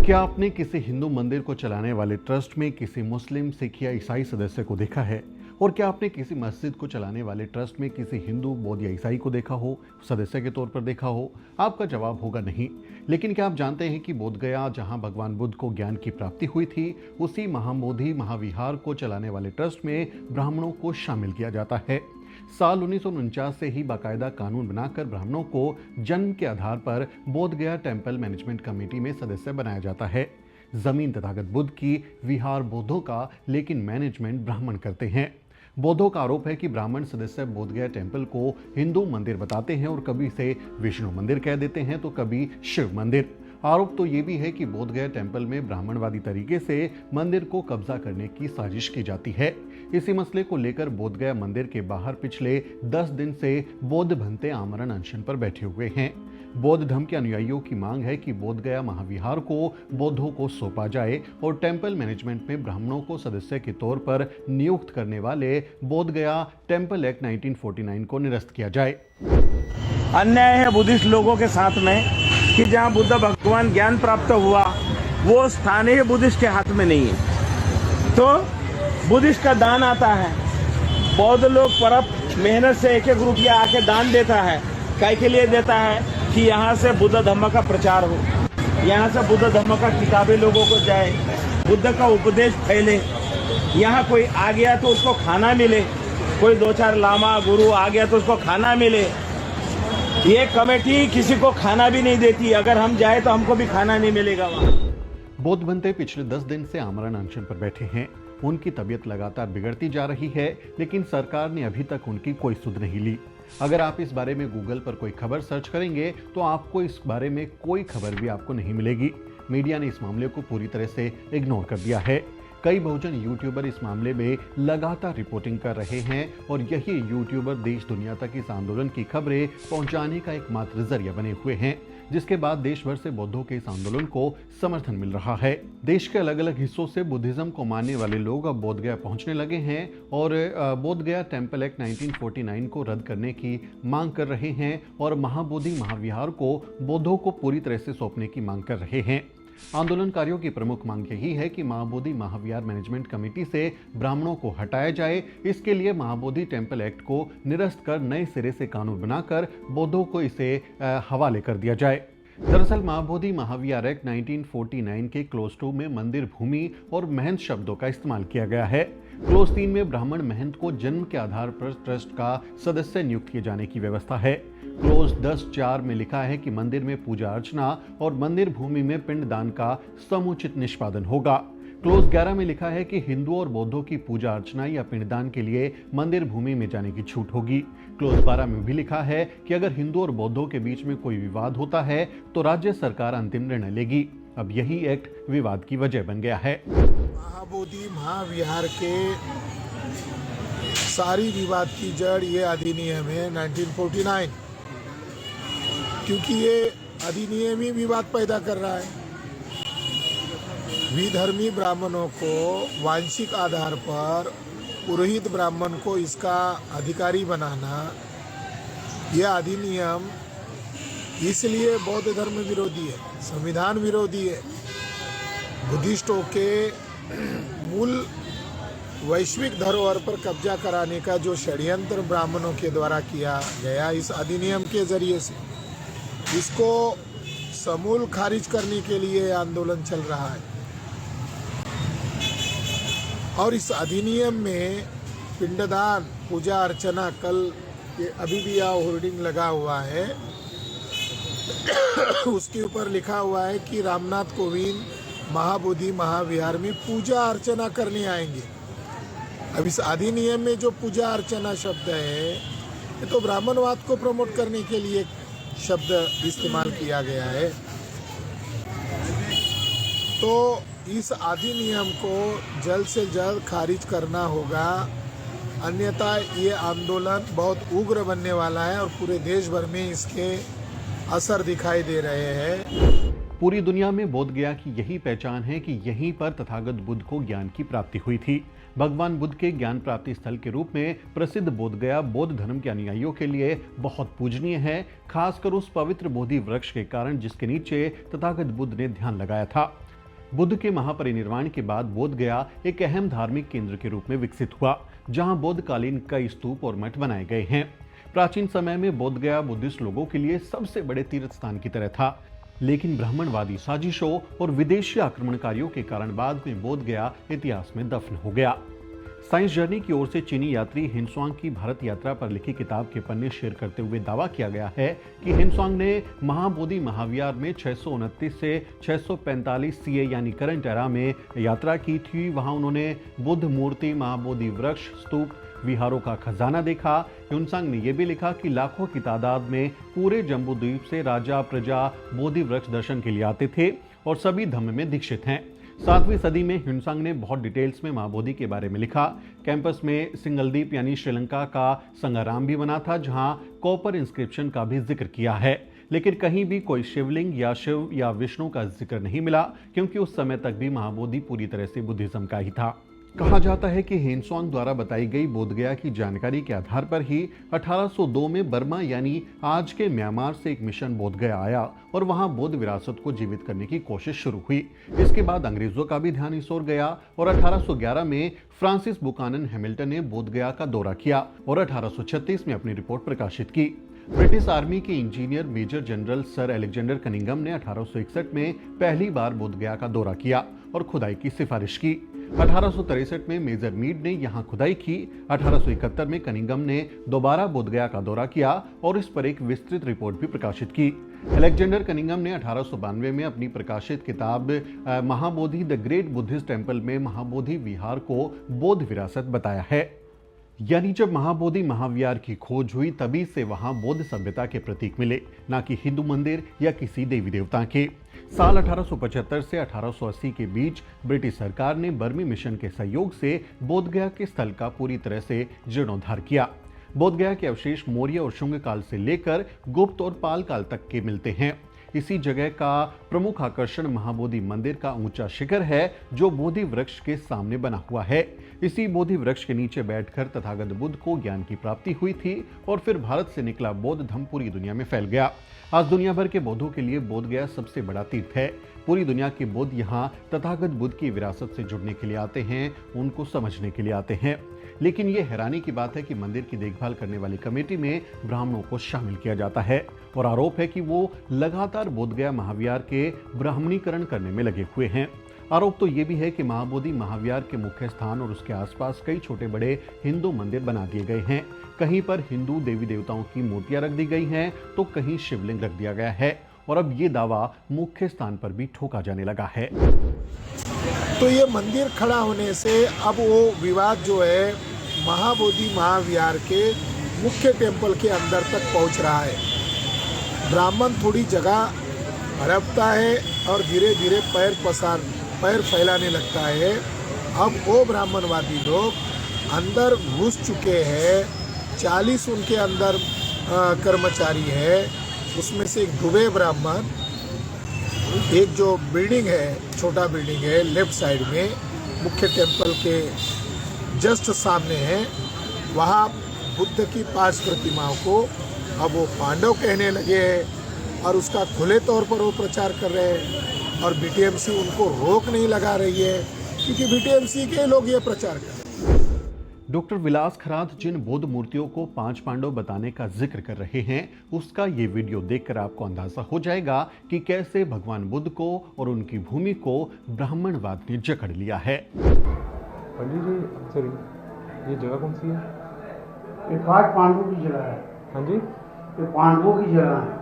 क्या आपने किसी हिंदू मंदिर को चलाने वाले ट्रस्ट में किसी मुस्लिम, सिख या ईसाई सदस्य को देखा है? और क्या आपने किसी मस्जिद को चलाने वाले ट्रस्ट में किसी हिंदू, बौद्ध या ईसाई को देखा हो, सदस्य के तौर पर देखा हो? आपका जवाब होगा नहीं। लेकिन क्या आप जानते हैं कि बोध गया, जहां भगवान बुद्ध को ज्ञान की प्राप्ति हुई थी, उसी महाबोधि महाविहार को चलाने वाले ट्रस्ट में ब्राह्मणों को शामिल किया जाता है। साल 1949 से ही बाकायदा कानून बनाकर ब्राह्मणों को जन्म के आधार पर बोध गया टेम्पल मैनेजमेंट कमेटी में सदस्य बनाया जाता है। जमीन तथागत बुद्ध की, विहार बौद्धों का, लेकिन मैनेजमेंट ब्राह्मण करते हैं। बौद्धों का आरोप है कि ब्राह्मण सदस्य बोध गया टेम्पल को हिंदू मंदिर बताते हैं और कभी इसे विष्णु मंदिर कह देते हैं तो कभी शिव मंदिर। आरोप तो ये भी है कि बोध गया टेम्पल में ब्राह्मणवादी तरीके से मंदिर को कब्जा करने की साजिश की जाती है। इसी मसले को लेकर बोध गया मंदिर के बाहर पिछले 10 दिन से बौद्ध भंते आमरण अनशन पर बैठे हुए हैं। बौद्ध धर्म के अनुयायियों की मांग है कि बोध गया महाविहार को बौद्धों को सौंपा जाए और टेम्पल मैनेजमेंट में ब्राह्मणों को सदस्य के तौर पर नियुक्त करने वाले बोध गया टेम्पल एक्ट 1949 को निरस्त किया जाए। अन्याय है बुद्धिस्ट लोगों के साथ में कि जहां बुद्ध भगवान ज्ञान प्राप्त हुआ वो स्थानीय बुद्धिस्ट के हाथ में नहीं है। तो बुद्धिस्ट का दान आता है, बौद्ध लोग परप मेहनत से एक रुपया आके दान देता है। काय के लिए देता है? कि यहाँ से बुद्ध धर्म का प्रचार हो, यहाँ से बुद्ध धर्म का किताबें लोगों को जाए, बुद्ध का उपदेश फैले। यहाँ कोई आ गया तो उसको खाना मिले, कोई 2-4 लामा गुरु आ गया तो उसको खाना मिले। ये कमेटी किसी को खाना भी नहीं देती, अगर हम जाए तो हमको भी खाना नहीं मिलेगा वहाँ। बौद्ध भंते पिछले 10 दिन से आमरण अनशन पर बैठे हैं। उनकी तबीयत लगातार बिगड़ती जा रही है, लेकिन सरकार ने अभी तक उनकी कोई सुध नहीं ली। अगर आप इस बारे में गूगल पर कोई खबर सर्च करेंगे तो आपको इस बारे में कोई खबर भी आपको नहीं मिलेगी। मीडिया ने इस मामले को पूरी तरह से इग्नोर कर दिया है। कई बहुजन यूट्यूबर इस मामले में लगातार रिपोर्टिंग कर रहे हैं और यही यूट्यूबर देश दुनिया तक इस आंदोलन की खबरें पहुंचाने का एकमात्र जरिया बने हुए हैं, जिसके बाद देश भर से बौद्धों के इस आंदोलन को समर्थन मिल रहा है। देश के अलग अलग हिस्सों से बुद्धिज्म को मानने वाले लोग अब बोध गया पहुंचने लगे हैं और बोध गया टेम्पल एक्ट 1949 को रद्द करने की मांग कर रहे हैं और महाबोधि महाविहार को बौद्धों को पूरी तरह से सौंपने की मांग कर रहे हैं। आंदोलनकारियों की प्रमुख मांग यही है कि महाबोधि महाविहार मैनेजमेंट कमेटी से ब्राह्मणों को हटाया जाए। इसके लिए महाबोधि टेम्पल एक्ट को निरस्त कर नए सिरे से कानून बनाकर बौद्धों को इसे हवाले कर दिया जाए। दरअसल महाबोधि महाविहार एक्ट 1949 के क्लोज 2 में मंदिर भूमि और महंत शब्दों का इस्तेमाल किया गया है। क्लोज 3 में ब्राह्मण महंत को जन्म के आधार पर ट्रस्ट का सदस्य नियुक्त किए जाने की व्यवस्था है। क्लोज 10(4) में लिखा है कि मंदिर में पूजा अर्चना और मंदिर भूमि में पिंडदान का समुचित निष्पादन होगा। क्लोज 11 में लिखा है कि हिंदुओं और बौद्धों की पूजा अर्चना या पिंडदान के लिए मंदिर भूमि में जाने की छूट होगी। क्लोज 12 में भी लिखा है कि अगर हिंदू और बौद्धों के बीच में कोई विवाद होता है तो राज्य सरकार अंतिम निर्णय लेगी। अब यही एक्ट विवाद की वजह बन गया है। महाबोधि महाविहार के सारी विवाद की जड़ ये अधिनियम है 1949, क्योंकि ये अधिनियम ही विवाद पैदा कर रहा है। विधर्मी ब्राह्मणों को वांशिक आधार पर पुरोहित ब्राह्मण को इसका अधिकारी बनाना, यह अधिनियम इसलिए बौद्ध धर्म विरोधी है, संविधान विरोधी है। बुद्धिस्टों के मूल वैश्विक धरोहर पर कब्जा कराने का जो षड्यंत्र ब्राह्मणों के द्वारा किया गया इस अधिनियम के जरिए से, इसको समूल खारिज करने के लिए आंदोलन चल रहा है। और इस अधिनियम में पिंडदान, पूजा अर्चना, कल ये अभी भी यहाँ होर्डिंग लगा हुआ है उसके ऊपर लिखा हुआ है कि रामनाथ कोविंद महाबोधि महाविहार में पूजा अर्चना करने आएंगे। अब इस अधिनियम में जो पूजा अर्चना शब्द है ये तो ब्राह्मणवाद को प्रमोट करने के लिए शब्द इस्तेमाल किया गया है। तो इस अधिनियम को जल्द से जल्द खारिज करना होगा, अन्यथा ये आंदोलन बहुत उग्र बनने वाला है और पूरे देश भर में इसके असर दिखाई दे रहे हैं। पूरी दुनिया में बोध गया की यही पहचान है कि यहीं पर तथागत बुद्ध को ज्ञान की प्राप्ति हुई थी। भगवान बुद्ध के ज्ञान प्राप्ति स्थल के रूप में प्रसिद्ध बोध गया बौद्ध धर्म के अनुयायियों के लिए बहुत पूजनीय है, खासकर उस पवित्र बोधि वृक्ष के कारण जिसके नीचे तथागत बुद्ध ने ध्यान लगाया था। बुद्ध के महापरिनिर्वाण के बाद बोध गया एक अहम धार्मिक केंद्र के रूप में विकसित हुआ, जहां बौद्धकालीन कई स्तूप और मठ बनाए गए हैं। प्राचीन समय में बोध गया बुद्धिस्ट लोगों के लिए सबसे बड़े तीर्थ स्थान की तरह था, लेकिन ब्राह्मणवादी साजिशों और विदेशी आक्रमणकारियों के कारण बाद में बोध गया इतिहास में दफन हो गया। साइंस जर्नी की ओर से चीनी यात्री हिनसुआंग की भारत यात्रा पर लिखी किताब के पन्ने शेयर करते हुए दावा किया गया है कि हिनसुआंग ने महाबोधि महाविहार में 629 से 645 सीए यानी करंट एरा में यात्रा की थी। वहां उन्होंने बुद्ध मूर्ति, महाबोधि वृक्ष, स्तूप, विहारों का खजाना देखा। हिनसुआंग ने यह भी लिखा कि लाखों की तादाद में पूरे जम्बू द्वीप से राजा, प्रजा बोधि वृक्ष दर्शन के लिए आते थे और सभी धम्म में दीक्षित हैं। 7वीं सदी में हिनसुआंग ने बहुत डिटेल्स में महाबोधि के बारे में लिखा। कैंपस में सिंगलदीप यानी श्रीलंका का संगाराम भी बना था, जहां कॉपर इंस्क्रिप्शन का भी जिक्र किया है, लेकिन कहीं भी कोई शिवलिंग या शिव या विष्णु का जिक्र नहीं मिला, क्योंकि उस समय तक भी महाबोधि पूरी तरह से बुद्धिज्म का ही था। कहा जाता है कि हिनसुआंग द्वारा बताई गई बोधगया की जानकारी के आधार पर ही 1802 में बर्मा यानी आज के म्यांमार से एक मिशन बोधगया आया और वहां बौद्ध विरासत को जीवित करने की कोशिश शुरू हुई। इसके बाद अंग्रेजों का भी ध्यान इस ओर गया और 1811 में फ्रांसिस बुकानन हैमिल्टन ने बोधगया का दौरा किया और 1836 में अपनी रिपोर्ट प्रकाशित की। ब्रिटिश आर्मी के engineer major general sir Alexander Cunningham ने 1861 में पहली बार बोधगया का दौरा किया और खुदाई की सिफारिश की। 1863 में मेजर मीड ने यहां खुदाई की। 1871 में कनिंघम ने दोबारा बोधगया का दौरा किया और इस पर एक विस्तृत रिपोर्ट भी प्रकाशित की। अलेक्जेंडर कनिंघम ने 1892 में अपनी प्रकाशित किताब Mahabodhi the great Buddhist temple में महाबोधि विहार को बौद्ध विरासत बताया है। यानी जब महाबोधि महाविहार की खोज हुई तभी से वहां बौद्ध सभ्यता के प्रतीक मिले, ना कि हिंदू मंदिर या किसी देवी देवता के। साल 1875 से 1880 के बीच ब्रिटिश सरकार ने बर्मी मिशन के सहयोग से बोधगया के स्थल का पूरी तरह से जीर्णोद्धार किया। बोधगया के अवशेष मौर्य और शुंग काल से लेकर गुप्त और पाल काल तक के मिलते हैं। इसी जगह का प्रमुख आकर्षण महाबोधि मंदिर का ऊंचा शिखर है, जो बोधि वृक्ष के सामने बना हुआ है। इसी बोधि वृक्ष के नीचे बैठकर तथागत बुद्ध को ज्ञान की प्राप्ति हुई थी और फिर भारत से निकला बौद्ध धर्म पूरी दुनिया में फैल गया। आज दुनिया भर के बौद्धों के लिए बोधगया सबसे बड़ा तीर्थ है। पूरी दुनिया के बौद्ध यहाँ तथागत बुद्ध की विरासत से जुड़ने के लिए आते हैं, उनको समझने के लिए आते हैं। लेकिन ये हैरानी की बात है कि मंदिर की देखभाल करने वाली कमेटी में ब्राह्मणों को शामिल किया जाता है और आरोप है कि वो लगातार बोधगया महाविहार के ब्राह्मणीकरण करने में लगे हुए हैं। आरोप तो ये भी है कि महाबोधि महाविहार के मुख्य स्थान और उसके आसपास कई छोटे बड़े हिंदू मंदिर बना दिए गए हैं। कहीं पर हिंदू देवी देवताओं की मूर्तियां रख दी गई हैं, तो कहीं शिवलिंग रख दिया गया है और अब ये दावा मुख्य स्थान पर भी ठोका जाने लगा है। तो ये मंदिर खड़ा होने से अब वो विवाद जो है महाबोधि महाविहार के मुख्य टेम्पल के अंदर तक पहुंच रहा है। ब्राह्मण थोड़ी जगह हड़पता है और धीरे धीरे पैर फैलाने लगता है। अब वो ब्राह्मणवादी लोग अंदर घुस चुके हैं। 40 उनके अंदर कर्मचारी है, उसमें से एक दुबे ब्राह्मण, एक जो बिल्डिंग है, छोटा बिल्डिंग है लेफ्ट साइड में मुख्य टेम्पल के जस्ट सामने है, वहाँ बुद्ध की 5 प्रतिमाओं को अब वो पांडव कहने लगे हैं और उसका खुले तौर पर वो प्रचार कर रहे हैं और बीटीएमसी उनको रोक नहीं लगा रही है, क्योंकि बीटीएमसी के लोग ये प्रचार कर रहे हैं। डॉक्टर विलास खरात जिन बौद्ध मूर्तियों को 5 पांडव बताने का जिक्र कर रहे हैं, उसका ये वीडियो देखकर आपको अंदाजा हो जाएगा कि कैसे भगवान बुद्ध को और उनकी भूमि को ब्राह्मणवाद ने जकड़ लिया है। पंडित जी, सॉरी, ये जगह कौन सी है? ये 5 पांडवों की जगह है। हाँ जी, ये पांडवों की जगह है।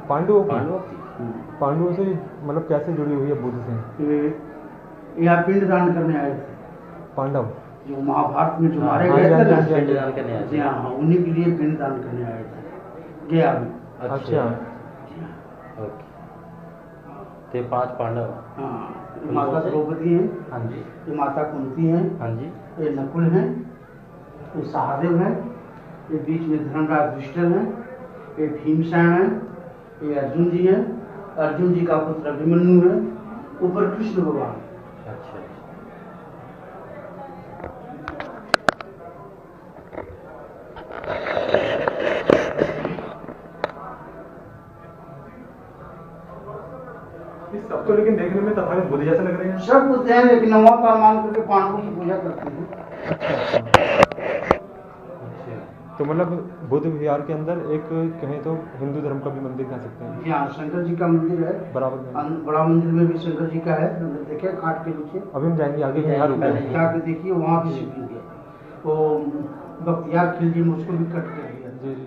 पांडवों से मतलब कैसे जुड़ी हुई है बुद्ध से? ये यहाँ पिंड दान करने आए थे पांडव, जो महाभारत में जो मारे हाँ, गए हाँ, थे ना, हाँ, पिंड दान करने आए थे। हाँ, उन्हीं के लिए पिंड दान करने आए थे गया में। अच्छा, ओके। ते 5 पांडव, हाँ, ये माता द्रौपदी है, हाँ जी, ये माता कुंती है, हाँ जी, ये नकुल है, ये सहदेव है, ये बीच में धर्मराज युधिष्ठिर है, ये भीमसेन है, ये अर्जुन जी है, अर्जुन जी का पुत्र अभिमन्यु है, ऊपर कृष्ण भगवान। अच्छा। इस सब तो लेकिन देखने में तथागत बुद्ध जैसे लग रहे हैं? सब बुद्ध हैं, लेकिन वहाँ पर मान करके पांडवों की पूजा करते हैं। तो मतलब बुद्ध विहार के अंदर एक कहें तो हिंदू धर्म का भी मंदिर कह सकते हैं। यहाँ शंकर जी का मंदिर है, बराबर में बड़ा मंदिर में भी शंकर जी का है, देखिए घाट के नीचे। अभी हम जाएंगे आगे, यहाँ रुके हैं। जाके देखिए, वहाँ भी शिवलिंग है, वो बख्तियार खिलजी में उसको भी कट कर दिया। जी जी।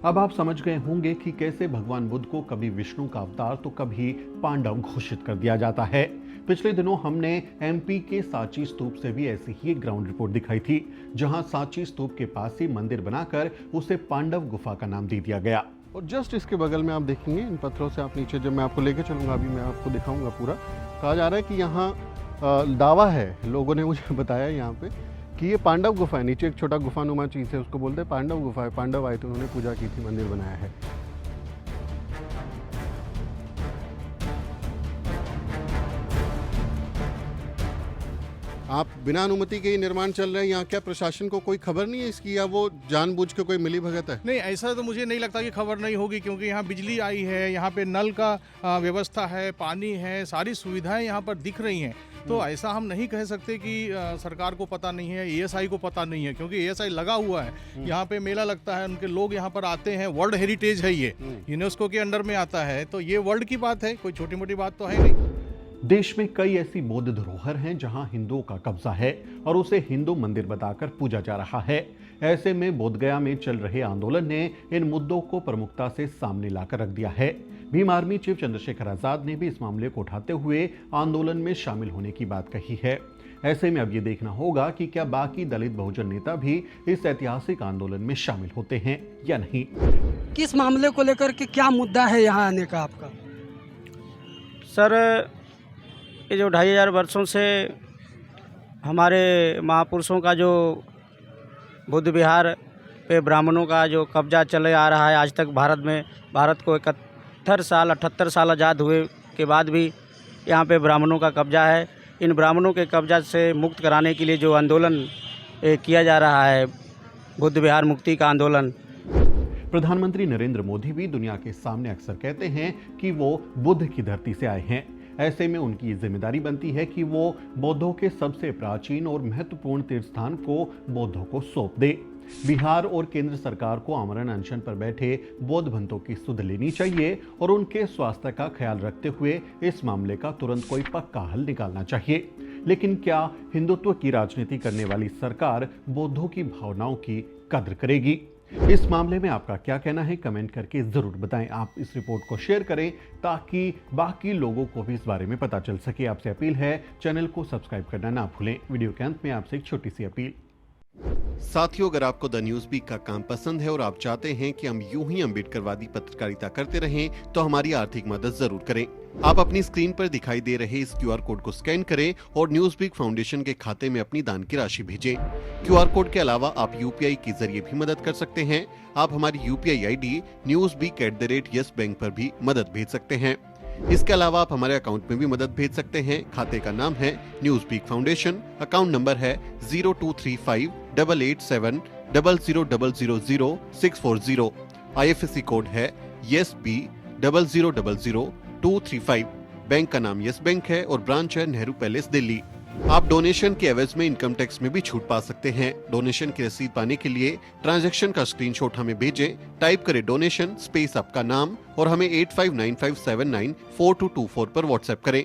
अब आप समझ गए होंगे कि कैसे भगवान बुद्ध को कभी विष्णु का अवतार तो कभी पांडव घोषित कर दिया जाता है। पिछले दिनों हमने एमपी के सांची स्तूप से भी ऐसी ही एक ग्राउंड रिपोर्ट दिखाई थी, जहां सांची स्तूप के पास ही मंदिर बनाकर उसे पांडव गुफा का नाम दे दिया गया। और जस्ट इसके बगल में आप देखेंगे, इन पत्थरों से आप नीचे, जब मैं आपको लेके चलूंगा, अभी मैं आपको दिखाऊंगा पूरा, कहा जा रहा है कि यहाँ दावा है, लोगों ने मुझे बताया यहाँ पे, कि ये पांडव गुफा है। नीचे एक छोटा गुफानुमा चीज़ है, उसको बोलते हैं पांडव गुफा है। पांडव आए थे, उन्होंने पूजा की थी, मंदिर बनाया है। आप बिना अनुमति के ये निर्माण चल रहा है, यहाँ क्या प्रशासन को कोई खबर नहीं है इसकी, या वो जानबूझ के कोई मिली भगत है? नहीं, ऐसा तो मुझे नहीं लगता कि खबर नहीं होगी, क्योंकि यहाँ बिजली आई है, यहाँ पे नल का व्यवस्था है, पानी है, सारी सुविधाएं यहाँ पर दिख रही हैं। तो ऐसा हम नहीं कह सकते कि सरकार को पता नहीं है, एएसआई को पता नहीं है, क्योंकि एएसआई लगा हुआ है। यहाँ पे मेला लगता है, उनके लोग यहाँ पर आते हैं, वर्ल्ड हेरिटेज है, ये यूनेस्को के अंडर में आता है, तो ये वर्ल्ड की बात है, कोई छोटी मोटी बात तो है नहीं। देश में कई ऐसी बौद्ध धरोहर हैं जहां हिंदुओं का कब्जा है और उसे हिंदू मंदिर बताकर पूजा जा रहा है। ऐसे में बोधगया में चल रहे आंदोलन ने इन मुद्दों को प्रमुखता से सामने लाकर रख दिया है। भीम आर्मी चीफ चंद्रशेखर आजाद ने भी इस मामले को उठाते हुए आंदोलन में शामिल होने की बात कही है। ऐसे में अब ये देखना होगा कि क्या बाकी दलित बहुजन नेता भी इस ऐतिहासिक आंदोलन में शामिल होते हैं या नहीं। किस मामले को लेकर के क्या मुद्दा है यहाँ आने का आपका? सर, ये जो 2500 वर्षों से हमारे महापुरुषों का जो बुद्ध विहार पे ब्राह्मणों का जो कब्जा चले आ रहा है आज तक, भारत को 78 साल आज़ाद हुए के बाद भी यहाँ पे ब्राह्मणों का कब्जा है। इन ब्राह्मणों के कब्जा से मुक्त कराने के लिए जो आंदोलन किया जा रहा है, बुद्ध विहार मुक्ति का आंदोलन। प्रधानमंत्री नरेंद्र मोदी भी दुनिया के सामने अक्सर कहते हैं कि वो बुद्ध की धरती से आए हैं। ऐसे में उनकी जिम्मेदारी बनती है कि वो बौद्धों के सबसे प्राचीन और महत्वपूर्ण तीर्थ स्थान को बौद्धों को सौंप दे। बिहार और केंद्र सरकार को आमरण अनशन पर बैठे बौद्ध भक्तों की सुध लेनी चाहिए और उनके स्वास्थ्य का ख्याल रखते हुए इस मामले का तुरंत कोई पक्का हल निकालना चाहिए। लेकिन क्या हिंदुत्व की राजनीति करने वाली सरकार बौद्धों की भावनाओं की कद्र करेगी? इस मामले में आपका क्या कहना है, कमेंट करके जरूर बताएं। आप इस रिपोर्ट को शेयर करें ताकि बाकी लोगों को भी इस बारे में पता चल सके। आपसे अपील है, चैनल को सब्सक्राइब करना ना भूलें। वीडियो के अंत में आपसे एक छोटी सी अपील। साथियों, अगर आपको द न्यूज़ वीक का काम पसंद है और आप चाहते हैं कि हम यूं ही अम्बेडकरवादी पत्रकारिता करते रहें, तो हमारी आर्थिक मदद जरूर करें। आप अपनी स्क्रीन पर दिखाई दे रहे इस QR कोड को स्कैन करें और न्यूज़ वीक फाउंडेशन के खाते में अपनी दान की राशि भेजें। QR कोड के अलावा आप UPI के जरिए भी मदद कर सकते हैं। आप हमारी UPI ID newsweek@YesBank पर भी मदद भेज सकते हैं। इसके अलावा आप हमारे अकाउंट में भी मदद भेज सकते हैं। खाते का नाम है news week foundation, account number है 02358800000640। IFSC कोड है YesB000235। बैंक का नाम यस बैंक है और ब्रांच है नेहरू पैलेस, दिल्ली। आप डोनेशन के एवज में इनकम टैक्स में भी छूट पा सकते हैं। डोनेशन की रसीद पाने के लिए ट्रांजैक्शन का स्क्रीनशॉट हमें भेजें। टाइप करें डोनेशन स्पेस आपका नाम और हमें 8595794224 पर व्हाट्सएप करें।